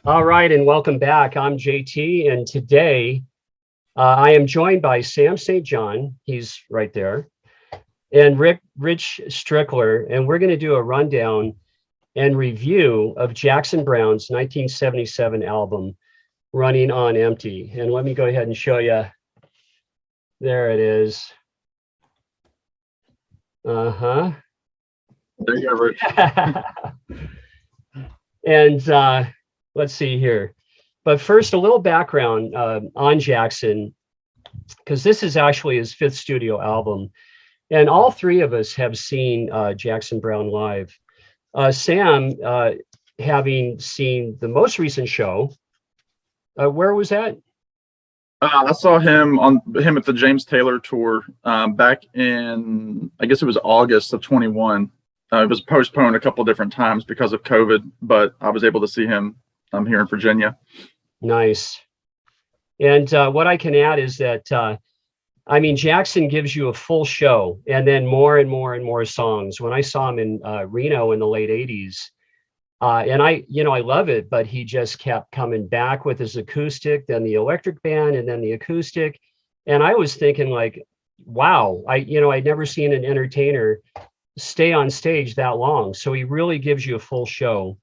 All right, and welcome back. I'm JT, and today I am joined by Sam St. John. He's right there, and Rich Strickler, and we're going to do a rundown and review of Jackson Browne's 1977 album, Running on Empty. And let me go ahead and show you. There it is. Uh-huh. There you go, Rich. And let's see here. But first, a little background on Jackson, because this is actually his fifth studio album. And all three of us have seen Jackson Browne live. Sam, having seen the most recent show, where was that? I saw him at the James Taylor tour back in, I guess it was August of 21. It was postponed a couple different times because of COVID, but I was able to see him here in Virginia. Nice. And what I can add is that, Jackson gives you a full show and then more and more and more songs. When I saw him in Reno in the late 80s, and I love it, but he just kept coming back with his acoustic, then the electric band, and then the acoustic. And I was thinking like, wow, I'd never seen an entertainer stay on stage that long. So he really gives you a full show.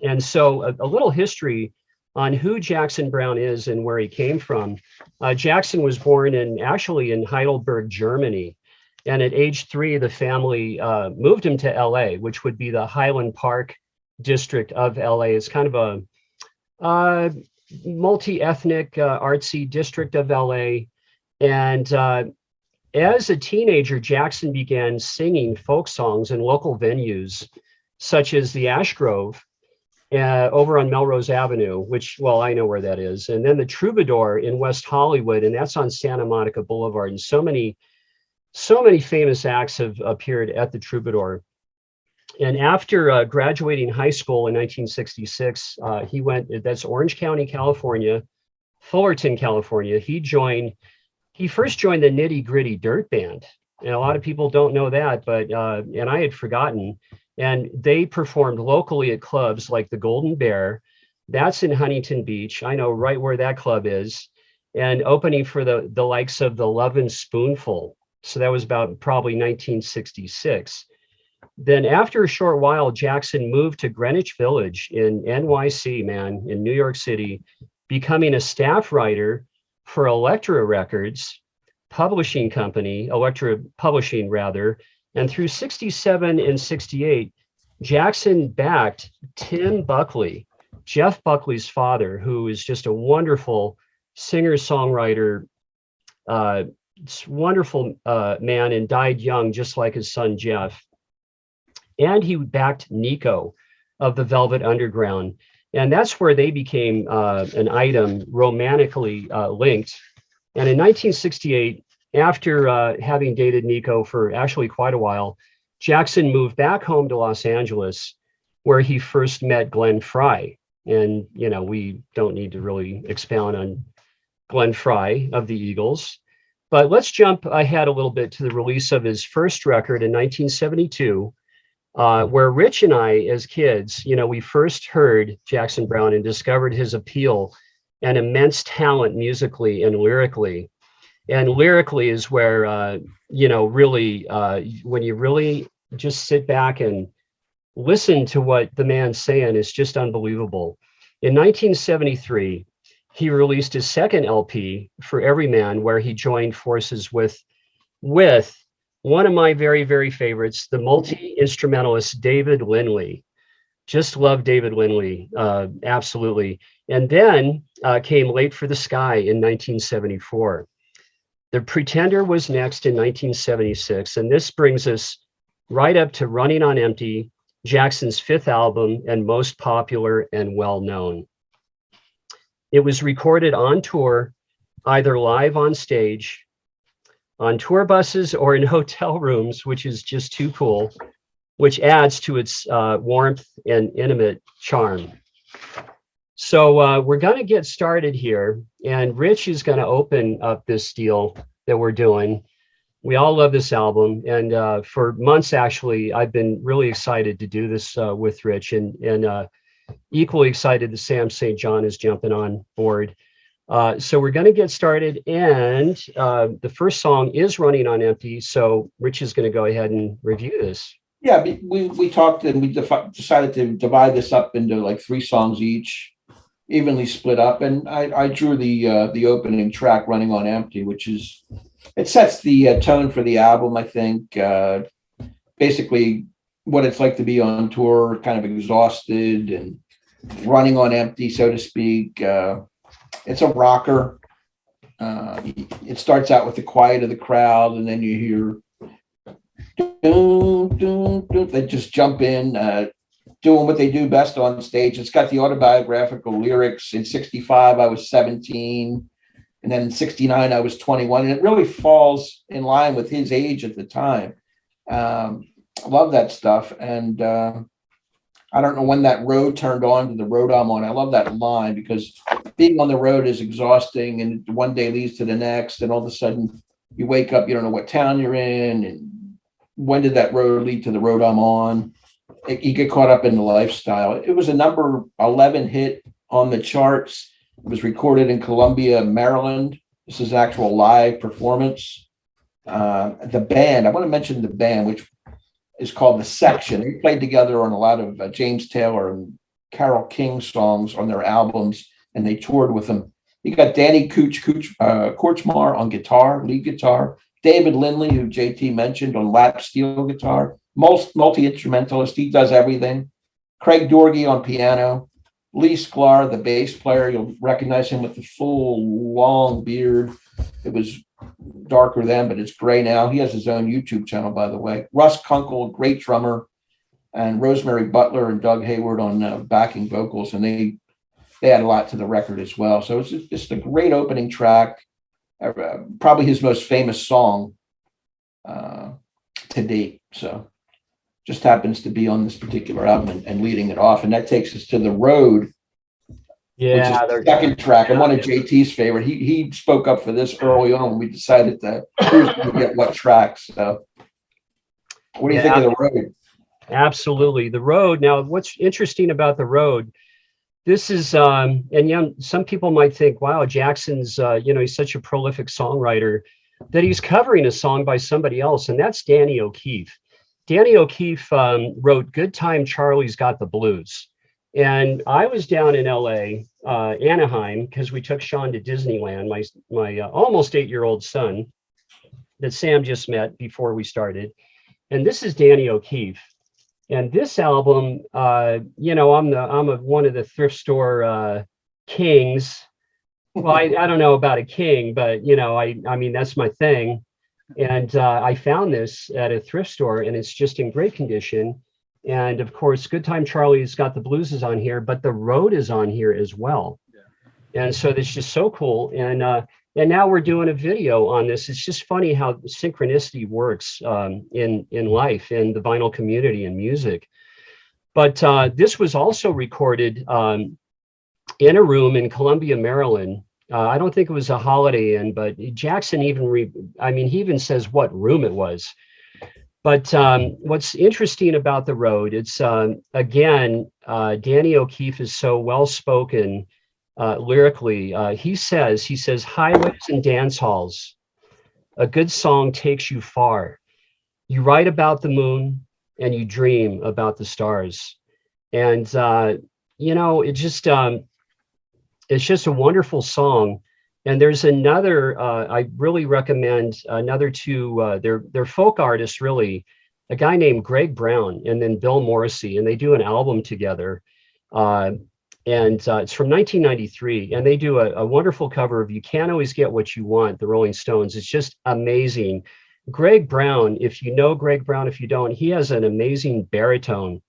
And so a little history on who Jackson Browne is and where he came from. Jackson was born in Heidelberg, Germany. And at age 3, the family moved him to LA, which would be the Highland Park district of LA. It's kind of a multi-ethnic, artsy district of LA. And as a teenager, Jackson began singing folk songs in local venues, such as the Ash Grove over on Melrose Avenue, which, well, I know where that is. And then the Troubadour in West Hollywood, and that's on Santa Monica Boulevard. And so many famous acts have appeared at the Troubadour. And after graduating high school in 1966, he went, that's Orange County, California, Fullerton, California. He first joined the Nitty Gritty Dirt Band. And a lot of people don't know that, but, and I had forgotten. And they performed locally at clubs like the Golden Bear. That's in Huntington Beach. I know right where that club is. And opening for the likes of the Lovin' Spoonful. So that was about probably 1966. Then after a short while, Jackson moved to Greenwich Village in NYC, in New York City, becoming a staff writer for Elektra Records, publishing company, Elektra Publishing rather. And through 67 and 68, Jackson backed Tim Buckley, Jeff Buckley's father, who is just a wonderful singer-songwriter, wonderful man, and died young, just like his son, Jeff. And he backed Nico of the Velvet Underground. And that's where they became an item romantically linked. And in 1968, after having dated Nico for actually quite a while, Jackson moved back home to Los Angeles, where he first met Glenn Frey. And, we don't need to really expound on Glenn Frey of the Eagles. But let's jump ahead a little bit to the release of his first record in 1972, where Rich and I, as kids, we first heard Jackson Browne and discovered his appeal and immense talent musically and lyrically. And lyrically is where, really, when you really just sit back and listen to what the man's saying, it's just unbelievable. In 1973, he released his second LP, For Every Man, where he joined forces with one of my very, very favorites, the multi-instrumentalist David Lindley. Just love David Lindley, absolutely. And then came Late for the Sky in 1974. The Pretender was next in 1976, and this brings us right up to Running on Empty, Jackson's fifth album and most popular and well-known. It was recorded on tour, either live on stage, on tour buses, or in hotel rooms, which is just too cool, which adds to its warmth and intimate charm. So we're going to get started here, and Rich is going to open up this deal that we're doing. We all love this album, and for months, actually, I've been really excited to do this with Rich. And equally excited that Sam St. John is jumping on board. So we're going to get started, and the first song is Running on Empty. So Rich is going to go ahead and review this. Yeah, we talked and we decided to divide this up into like 3 songs each, evenly split up. And I drew the opening track, Running on Empty, which is, it sets the tone for the album, I think. Basically what it's like to be on tour, kind of exhausted and running on empty, so to speak. It's a rocker. It starts out with the quiet of the crowd, and then you hear doom, doom, doom. They just jump in, doing what they do best on stage. It's got the autobiographical lyrics. In 65, I was 17. And then in 69, I was 21. And it really falls in line with his age at the time. I love that stuff. And I don't know when that road turned on to the road I'm on. I love that line because being on the road is exhausting, and one day leads to the next. And all of a sudden you wake up, you don't know what town you're in. And when did that road lead to the road I'm on? You get caught up in the lifestyle. It was a number 11 hit on the charts. It was recorded in Columbia, Maryland. This is actual live performance. The band, I want to mention the band, which is called The Section. They played together on a lot of James Taylor and Carole King songs on their albums, and they toured with them. You got Danny Korchmar on guitar, lead guitar, David Lindley, who JT mentioned, on lap steel guitar, multi-instrumentalist. He does everything. Craig Dorgy on piano, Lee Sklar, the bass player. You'll recognize him with the full long beard. It was darker then, but it's gray now. He has his own YouTube channel, by the way. Russ Kunkel, great drummer, and Rosemary Butler and Doug Hayward on backing vocals, and they add a lot to the record as well. So it's just a great opening track, probably his most famous song to date. So just happens to be on this particular album and leading it off, and that takes us to The Road. Yeah, which is the second track, and one of JT's favorite. He spoke up for this early on when we decided that who's going to get what tracks. So, what do you think of The Road? Absolutely, The Road. Now, what's interesting about The Road? This is, some people might think, wow, Jackson's, he's such a prolific songwriter that he's covering a song by somebody else, and that's Danny O'Keefe. Danny O'Keefe wrote "Good Time Charlie's Got the Blues." And I was down in LA, Anaheim, because we took Sean to Disneyland, my almost 8-year-old son that Sam just met before we started. And this is Danny O'Keefe. And this album, I'm one of the thrift store kings. Well, I don't know about a king, but I mean that's my thing. And I found this at a thrift store, and it's just in great condition. And of course, Good Time Charlie's Got the Blues is on here, but The Road is on here as well. Yeah. And so it's just so cool. And now we're doing a video on this. It's just funny how synchronicity works in life, in the vinyl community and music. But this was also recorded in a room in Columbia, Maryland. I don't think it was a Holiday Inn, but Jackson he even says what room it was. But what's interesting about The Road, it's, again, Danny O'Keefe is so well-spoken lyrically. He says, highways and dance halls, a good song takes you far. You write about the moon and you dream about the stars. And, it's just a wonderful song. And there's another, I really recommend another two, they're folk artists, really, a guy named Greg Brown and then Bill Morrissey, and they do an album together. And it's from 1993, and they do a wonderful cover of You Can't Always Get What You Want, the Rolling Stones. It's just amazing. Greg Brown, if you know Greg Brown, if you don't, he has an amazing baritone.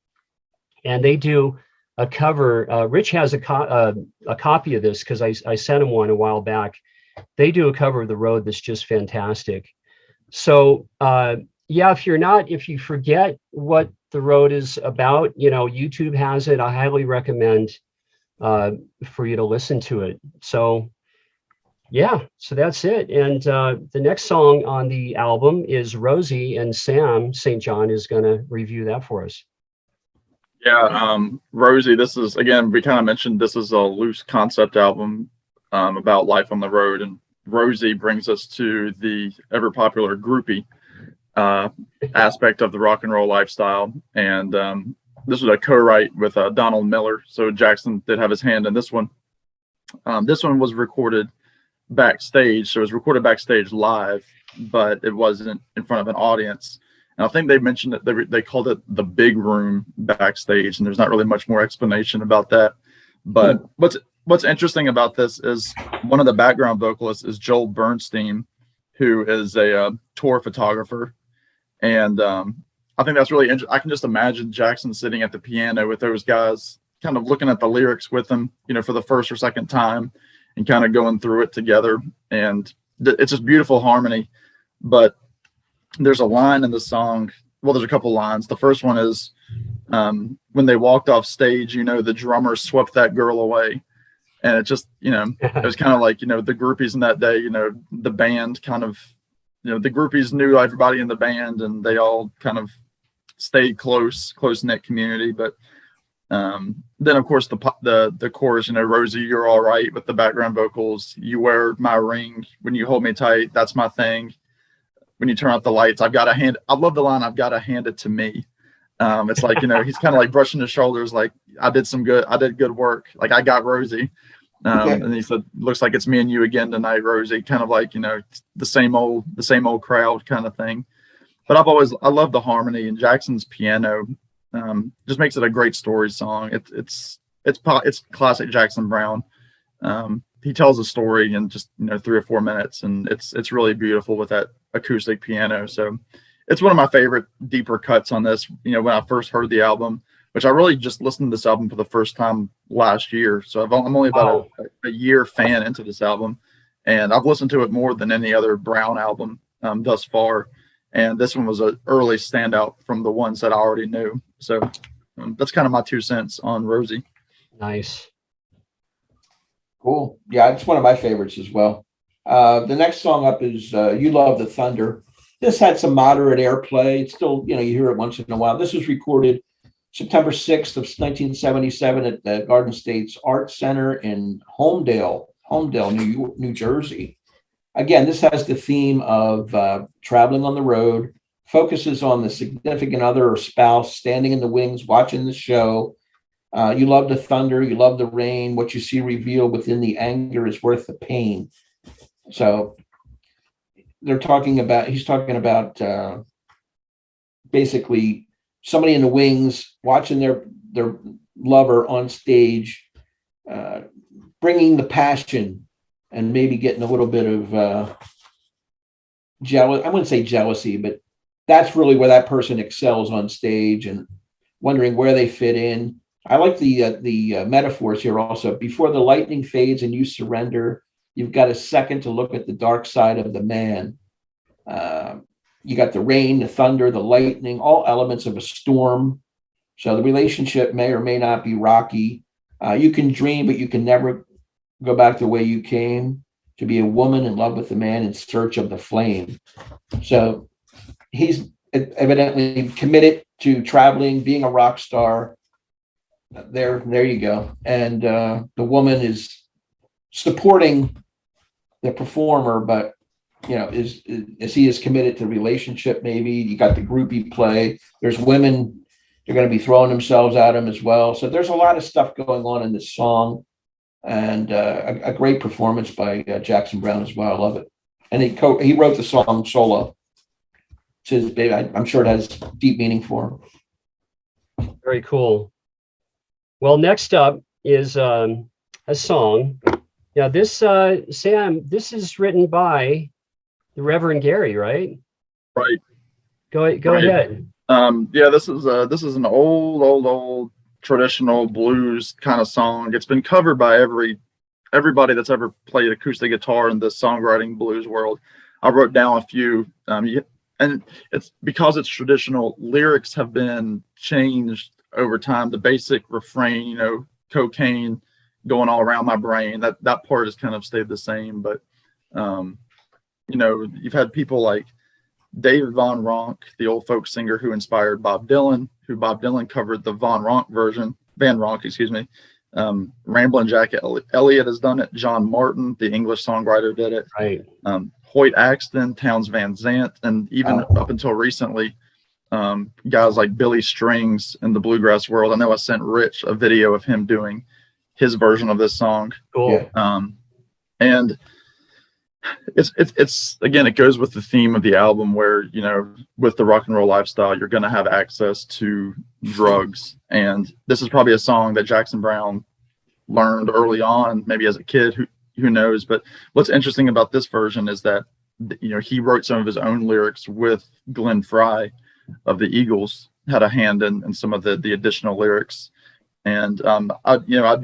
And they do a cover. Rich has a copy of this because I sent him one a while back. They do a cover of The Road that's just fantastic. So if you forget what The Road is about, YouTube has it. I highly recommend for you to listen to it. So so that's it. And the next song on the album is Rosie, and Sam St. John is going to review that for us. Yeah, Rosie, this is, again, we kind of mentioned this is a loose concept album about life on the road. And Rosie brings us to the ever popular groupie aspect of the rock and roll lifestyle. And this was a co-write with Donald Miller. So Jackson did have his hand in this one. This one was recorded backstage. So it was recorded backstage live, but it wasn't in front of an audience. And I think they mentioned that they called it the big room backstage, and there's not really much more explanation about that. But what's interesting about this is one of the background vocalists is Joel Bernstein, who is a tour photographer, and I think that's really interesting. I can just imagine Jackson sitting at the piano with those guys, kind of looking at the lyrics with them, for the first or second time, and kind of going through it together. And it's just beautiful harmony, but there's a line in the song. Well, there's a couple lines. The first one is when they walked off stage, the drummer swept that girl away. And it just, it was kind of like, the groupies in that day, the band kind of, the groupies knew everybody in the band, and they all kind of stayed close-knit community. But then, of course, the chorus, Rosie, you're all right, with the background vocals. You wear my ring when you hold me tight. That's my thing. When you turn out the lights, I love the line, I've got to hand it to me. It's like, he's kind of like brushing his shoulders, like, I did good work. Like, I got Rosie. And he said, looks like it's me and you again tonight, Rosie. Kind of like, the same old crowd kind of thing. But I love the harmony, and Jackson's piano just makes it a great story song. It's classic Jackson Browne. He tells a story in just 3 or 4 minutes, and it's really beautiful with that acoustic piano. So it's one of my favorite deeper cuts on this. When I first heard the album, which I really just listened to this album for the first time last year, so I'm only about a year fan into this album, and I've listened to it more than any other Browne album thus far. And this one was an early standout from the ones that I already knew. So that's kind of my 2 cents on Rosie. Nice. Cool. Yeah, it's one of my favorites as well. The next song up is You Love the Thunder. This had some moderate airplay. It's still, you hear it once in a while. This was recorded September 6th of 1977 at the Garden States Art Center in Homedale, New Jersey. Again, this has the theme of traveling on the road, focuses on the significant other or spouse standing in the wings, watching the show. You love the thunder, you love the rain. What you see revealed within the anger is worth the pain. So he's talking about basically somebody in the wings watching their lover on stage, bringing the passion, and maybe getting a little bit of jealous. I wouldn't say jealousy, but that's really where that person excels on stage, and wondering where they fit in. I like the metaphors here also. Before the lightning fades and you surrender, you've got a second to look at the dark side of the man. You got the rain, the thunder, the lightning, all elements of a storm. So the relationship may or may not be rocky. You can dream, but you can never go back the way you came. To be a woman in love with a man in search of the flame. So he's evidently committed to traveling, being a rock star. There you go. And the woman is supporting the performer, but is he is committed to the relationship? Maybe you got the groupie play. There's women, they're going to be throwing themselves at him as well. So there's a lot of stuff going on in this song, and a great performance by Jackson Browne as well. I love it. And he wrote the song solo. It's his baby. I'm sure it has deep meaning for him. Very cool. Well, next up is a song. Yeah, this Sam, this is written by the Reverend Gary, right? Right. Go ahead. Yeah, this is an old traditional blues kind of song. It's been covered by everybody that's ever played acoustic guitar in the songwriting blues world. I wrote down a few, and it's because it's traditional. Lyrics have been changed over time. The basic refrain, cocaine going all around my brain, that part has kind of stayed the same. But you've had people like David Von Ronk, the old folk singer who inspired Bob Dylan, who Bob Dylan covered the Van Ronk, excuse me. Ramblin' Jack Elliott has done it. John Martin, the English songwriter, did it. Right. Hoyt Axton, Townes Van Zandt, and even up until recently, guys like Billy Strings in the bluegrass world. I know I sent Rich a video of him doing his version of this song. Cool. And it's again, it goes with the theme of the album where, you know, with the rock and roll lifestyle, you're going to have access to drugs. And this is probably a song that Jackson Browne learned early on, maybe as a kid, who knows. But what's interesting about this version is that, you know, he wrote some of his own lyrics with Glenn Frey of the Eagles, had a hand in some of the additional lyrics. And I would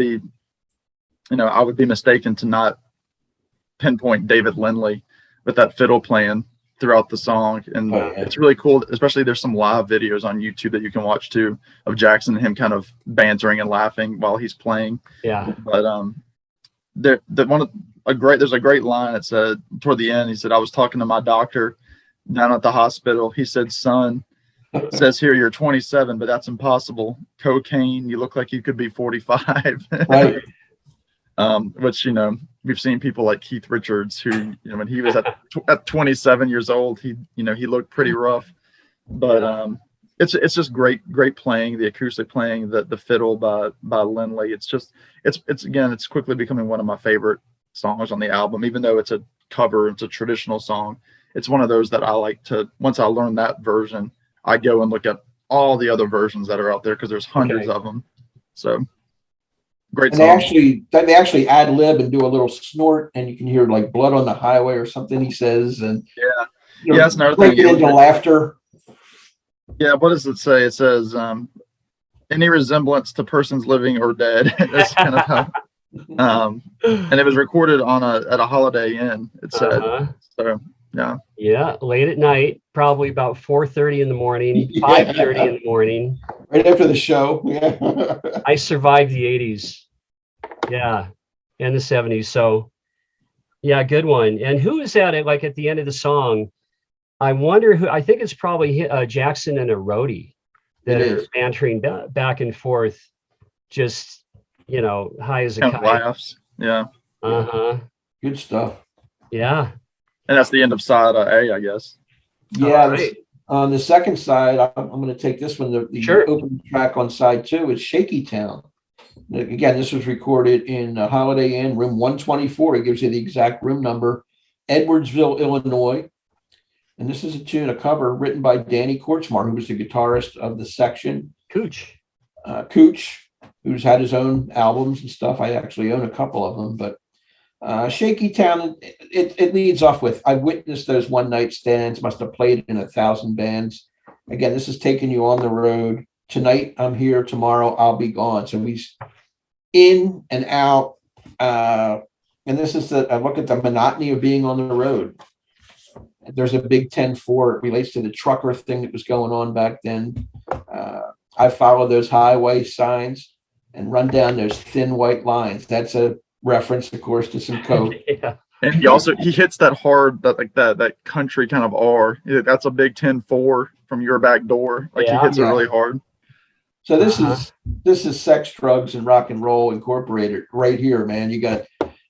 be mistaken to not pinpoint David Lindley with that fiddle playing throughout the song. And it's really cool, especially there's some live videos on YouTube that you can watch too, of Jackson and him kind of bantering and laughing while he's playing. Yeah. But there's a great line. It said toward the end, he said, "I was talking to my doctor down at the hospital. He said, son, it says here you're 27, but that's impossible. Cocaine, you look like you could be 45." Right. Which, you know, we've seen people like Keith Richards, who, you know, when he was at 27 years old, he looked pretty rough. But it's just great playing, the acoustic playing, the fiddle by Lindley. It's quickly becoming one of my favorite songs on the album, even though it's a cover, it's a traditional song. It's one of those that I like to, once I learn that version, I go and look at all the other versions that are out there, because there's hundreds of them. So great song. And they actually ad lib and do a little snort, and you can hear like blood on the highway or something he says, and that's another thing. Into laughter. Yeah, what does it say? It says any resemblance to persons living or dead. That's kind of how. And it was recorded at a Holiday Inn, it said. So yeah, late at night, probably about 4:30 in the morning, 5:30 in the morning, right after the show. I survived the 80s, and the 70s. So yeah, good one. And who is that like at the end of the song? I wonder who. I think it's probably Jackson and a roadie that are bantering back and forth, just, you know, high as a kite. Laughs. Yeah. Good stuff. Yeah. And that's the end of side A, I guess. Yeah. Right. On the second side, I'm going to take this one. The opening track on side 2 is Shaky Town. Again, this was recorded in Holiday Inn, room 124. It gives you the exact room number, Edwardsville, Illinois. And this is a cover written by Danny Korchmar, who was the guitarist of the section. Cooch, who's had his own albums and stuff. I actually own a couple of them, but Shaky Town, it leads off with, "I witnessed those one night stands, must have played in 1,000 bands. Again, this is taking you on the road. Tonight I'm here, tomorrow I'll be gone." So he's in and out. And this is I look at the monotony of being on the road. There's a big 10-4. It relates to the trucker thing that was going on back then. I follow those highway signs and run down those thin white lines. That's a reference, of course, to some coke. And he hits that hard, that country kind of R. That's a big 10-4 from your back door. Like he hits it really hard. So this is sex, drugs, and rock and roll incorporated right here, man. You got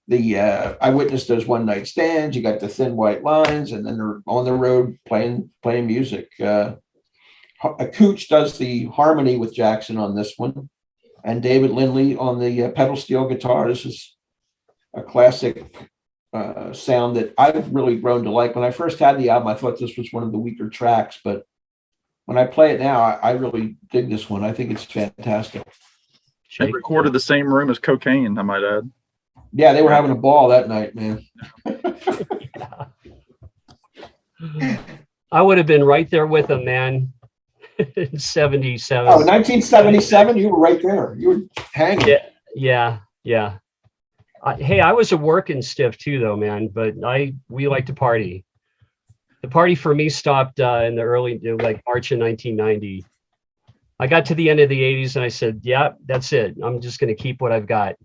the I witnessed those one night stands. You got the thin white lines, and then they're on the road playing music. Cooch does the harmony with Jackson on this one, and David Lindley on the pedal steel guitar. This is a classic sound that I've really grown to like. When I first had the album, I thought this was one of the weaker tracks, but when I play it now, I really dig this one. I think it's fantastic. They recorded the same room as Cocaine, I might add. Yeah, they were having a ball that night, man. I would have been right there with them, man. In 77. Oh, 1977, you were right there. You were hanging. Yeah. Hey, I was a working stiff too, though, man. But we like to party. The party for me stopped in the early, like March of 1990. I got to the end of the 80s and I said, "Yeah, that's it. I'm just going to keep what I've got."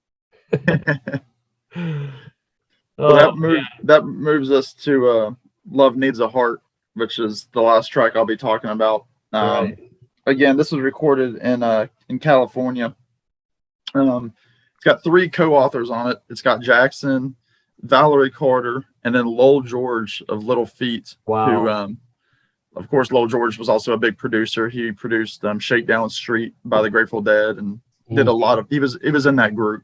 That moves us to "Love Needs a Heart." which is the last track I'll be talking about. Right. Again, this was recorded in California. It's got 3 co-authors on it. It's got Jackson, Valerie Carter, and then Lowell George of Little Feat. Wow. Who, of course, Lowell George was also a big producer. He produced Shakedown Street by the Grateful Dead and did a lot of. He was in that group.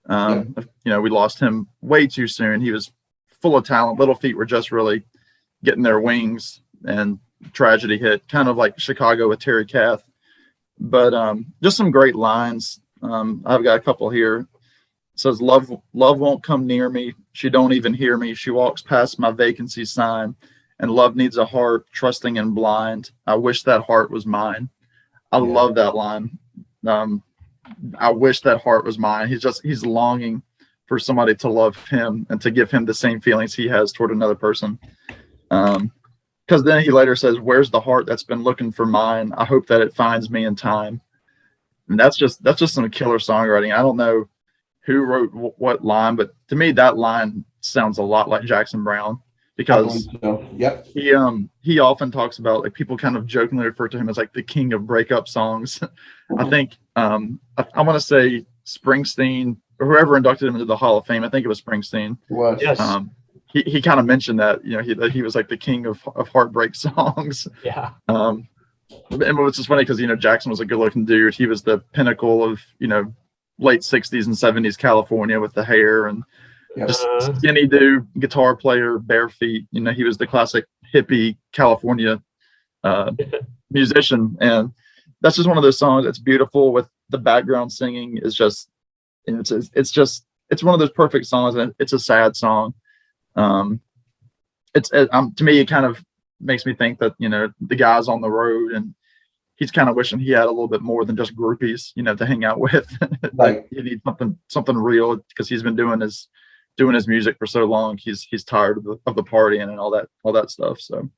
You know, we lost him way too soon. He was full of talent. Little Feat were just really getting their wings, and tragedy hit, kind of like Chicago with Terry Kath. But just some great lines. I've got a couple here. It says, love won't come near me. She don't even hear me. She walks past my vacancy sign, and love needs a heart, trusting and blind. I wish that heart was mine. I love that line. I wish that heart was mine. He's longing for somebody to love him and to give him the same feelings he has toward another person. Because then he later says, where's the heart that's been looking for mine? I hope that it finds me in time. And that's just some killer songwriting. I don't know who wrote what line, but to me, that line sounds a lot like Jackson Browne, because he often talks about, like, people kind of jokingly refer to him as like the king of breakup songs. I think I want to say Springsteen, or whoever inducted him into the Hall of Fame. I think it was Springsteen. It was. Yes. He kind of mentioned that, you know, he was like the king of heartbreak songs. Yeah. And it's just funny because, you know, Jackson was a good looking dude. He was the pinnacle of, you know, late 60s and 70s California with the hair and just skinny dude, guitar player, bare feet. You know, he was the classic hippie California musician. And that's just one of those songs that's beautiful, with the background singing is just, you know, it's one of those perfect songs, and it's a sad song. To me, it kind of makes me think that, you know, the guy's on the road and he's kind of wishing he had a little bit more than just groupies, you know, to hang out with. Like, he needs something real, because he's been doing his music for so long. He's tired of the partying and all that stuff. So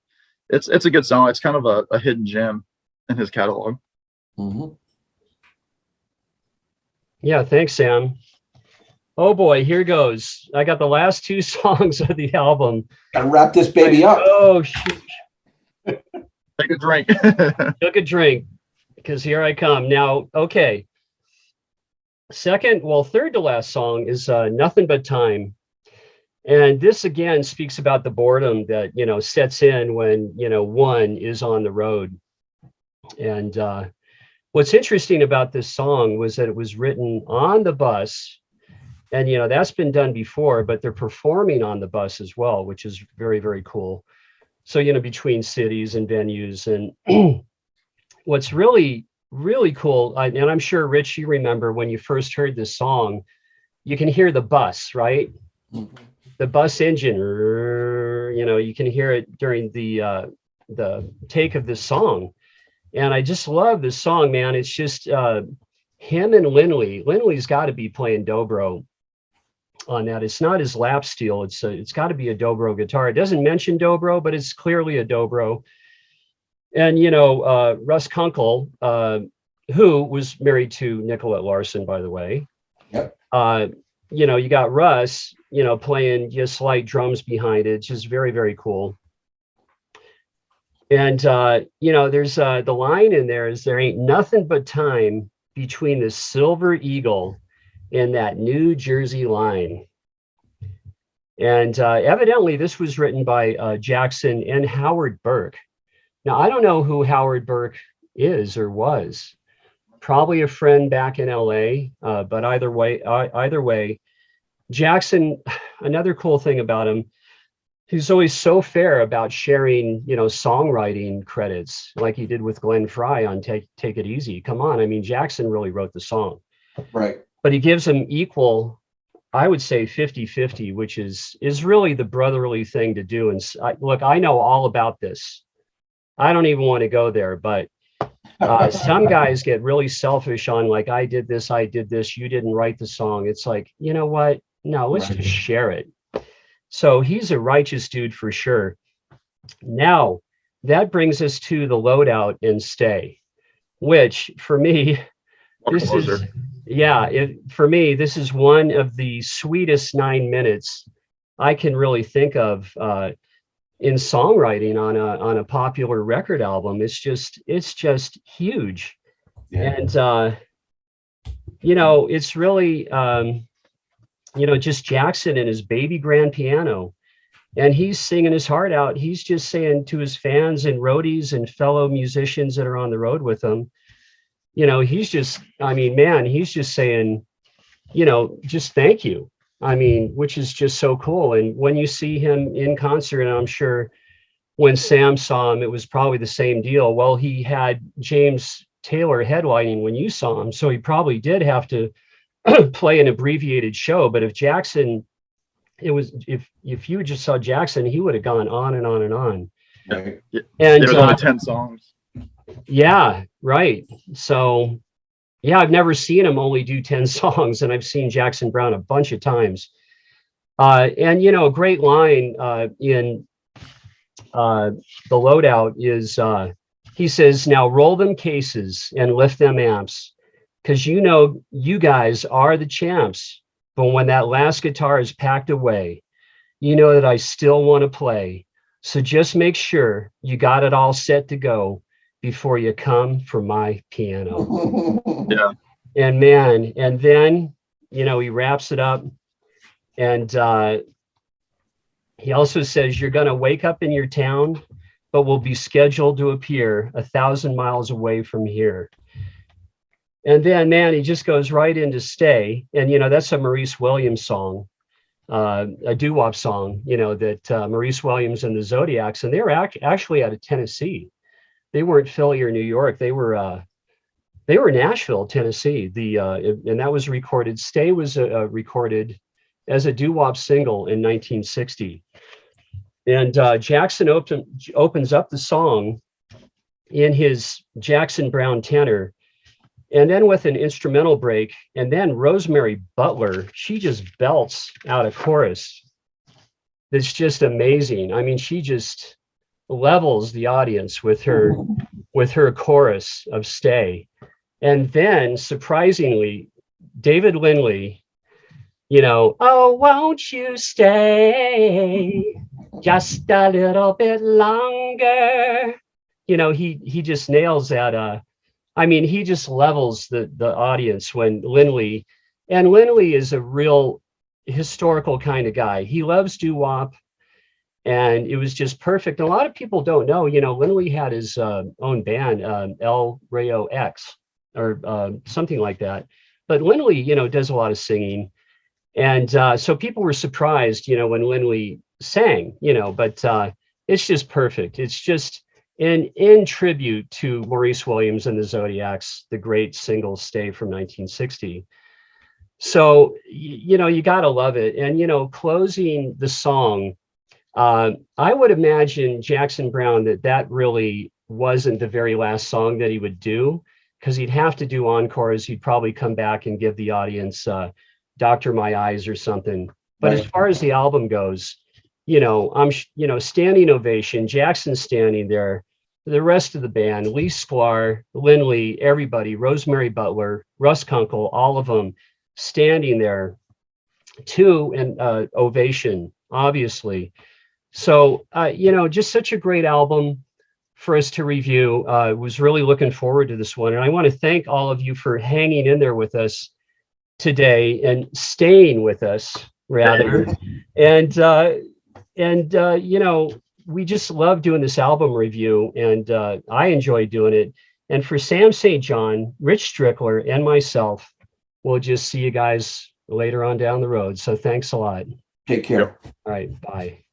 it's a good song. It's kind of a hidden gem in his catalog. Mm-hmm. Yeah, thanks, Sam. Oh boy, here goes. I got the last 2 songs of the album. Gotta wrap this baby up. Oh shoot. Take a drink. Took a drink, because here I come. Now, okay. Third to last song is Nothing But Time. And this again speaks about the boredom that, you know, sets in when, you know, one is on the road. And what's interesting about this song was that it was written on the bus. And, you know, that's been done before, but they're performing on the bus as well, which is very, very cool. So, you know, between cities and venues. And what's really, really cool, and I'm sure, Rich, you remember when you first heard this song, you can hear the bus, right? Mm-hmm. The bus engine, you know, you can hear it during the take of this song. And I just love this song, man. It's just him and Lindley. Lindley's got to be playing dobro on that. It's not his lap steel. It's got to be a dobro guitar. It doesn't mention dobro, but it's clearly a dobro. And, you know, Russ Kunkel, who was married to Nicolette Larson, by the way. Yep. You know, you got Russ, you know, playing just light drums behind it. It's just very, very cool. And, you know, there's the line in there is, there ain't nothing but time between the Silver Eagle and that New Jersey line. And evidently this was written by Jackson and Howard Burke. Now, I don't know who Howard Burke is or was. Probably a friend back in LA, but either way, Jackson, another cool thing about him, he's always so fair about sharing, you know, songwriting credits, like he did with Glenn Frey on Take It Easy. Come on, I mean, Jackson really wrote the song. Right. But he gives him equal, I would say 50-50, which is really the brotherly thing to do. And look, I know all about this. I don't even want to go there, but some guys get really selfish on, like, I did this, you didn't write the song. It's like, you know what? No, let's just share it. So he's a righteous dude for sure. Now, that brings us to the Loadout and Stay, which for me, this is one of the sweetest 9 minutes I can really think of in songwriting on a popular record album. It's just huge. Yeah. And it's really just Jackson and his baby grand piano, and he's singing his heart out. He's just saying to his fans and roadies and fellow musicians that are on the road with him, he's just, I mean, man, he's just saying, just thank you. I mean, which is just so cool. And when you see him in concert, and I'm sure when Sam saw him, it was probably the same deal. Well, he had James Taylor headlining when you saw him, so he probably did have to play an abbreviated show. But if Jackson, it was, if you just saw Jackson, he would have gone on and on and on. Right. And There's only 10 songs. Yeah, right. So yeah, I've never seen him only do 10 songs, and I've seen Jackson Browne a bunch of times. And a great line in the Loadout is he says, "Now roll them cases and lift them amps, because you guys are the champs. But when that last guitar is packed away, you know that I still want to play. So just make sure you got it all set to go before you come for my piano." Yeah. And man, and then he wraps it up, and he also says, "You're going to wake up in your town, but will be scheduled to appear 1,000 miles away from here." And then, man, he just goes right into Stay. And, that's a Maurice Williams song, a doo-wop song, that Maurice Williams and the Zodiacs, and they were actually out of Tennessee. They weren't Philly or New York. They were Nashville, Tennessee. And that was recorded. Stay was recorded as a doo-wop single in 1960. And Jackson opens up the song in his Jackson Browne tenor, and then with an instrumental break, and then Rosemary Butler, she just belts out a chorus that's just amazing. I mean, she just levels the audience with her chorus of Stay. And then, surprisingly, David Lindley, "Oh, won't you stay just a little bit longer?" He just nails that. I mean, he just levels the audience when Lindley is a real historical kind of guy. He loves doo-wop, and it was just perfect. And a lot of people don't know, Lindley had his own band, El Rayo X, or something like that. But Lindley, does a lot of singing. And so people were surprised, when Lindley sang, but it's just perfect. It's just in tribute to Maurice Williams and the Zodiacs, the great single Stay from 1960. So, you got to love it. And, closing the song, I would imagine Jackson Browne that really wasn't the very last song that he would do, because he'd have to do encores. He'd probably come back and give the audience Doctor My Eyes or something. But Right. As far as the album goes, I'm standing ovation, Jackson standing there, the rest of the band, Lee Sklar, Lindley, everybody, Rosemary Butler, Russ Kunkel, all of them standing there to an ovation, obviously. So, just such a great album for us to review. Was really looking forward to this one. And I want to thank all of you for hanging in there with us today and staying with us, rather. And we just love doing this album review, and I enjoy doing it. And for Sam St. John, Rich Strickler, and myself, we'll just see you guys later on down the road. So thanks a lot. Take care. All right, bye.